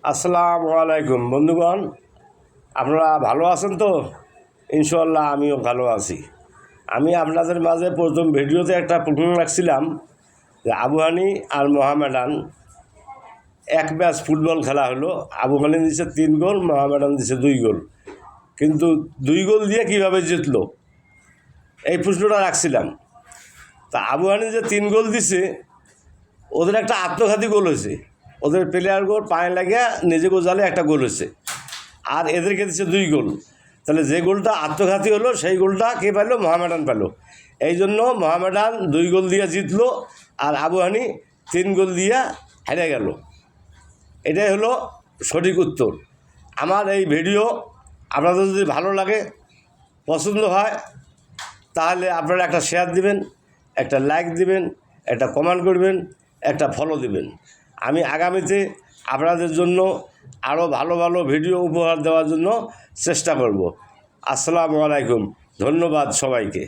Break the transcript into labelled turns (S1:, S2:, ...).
S1: আসসালামু আলাইকুম বন্ধুগণ, আপনারা ভালো আছেন তো? ইনশাআল্লাহ আমিও ভালো আছি। আমি আপনাদের মাঝে প্রথম ভিডিওতে একটা প্রশ্ন রাখছিলাম যে আবু হানি আর মোহামেডান এক ম্যাচ ফুটবল খেলা হলো। আবু হানি দিছে 3 গোল, মোহামেডান দিছে 2 গোল, কিন্তু 2 গোল দিয়ে কীভাবে জিতলো এই প্রশ্নটা রাখছিলাম। তা আবু হানি যে 3 গোল দিছে, ওদের একটা আত্মঘাতী গোল হয়েছে, ওদের প্লেয়ার গোল পায়ে লাগিয়ে নিজে গোজালে একটা গোল হয়েছে, আর এদেরকে দিচ্ছে 2 গোল। তাহলে যে গোলটা আত্মঘাতী হলো সেই গোলটা কে পেল? মোহামেডান পেল। এই জন্য মোহামেডান 2 গোল দিয়ে জিতলো আর আবু হানি 3 গোল দিয়ে হেরে গেল। এটাই হলো সঠিক উত্তর। আমার এই ভিডিও আপনাদের যদি ভালো লাগে, পছন্দ হয়, তাহলে আপনারা একটা শেয়ার দিবেন, একটা লাইক দিবেন, একটা কমেন্ট করবেন, একটা ফলো দিবেন। আমি আগামীতে আপনাদের জন্য আরও ভালো ভালো ভিডিও উপহার দেওয়ার জন্য চেষ্টা করব। আসসালামু আলাইকুম, ধন্যবাদ সবাইকে।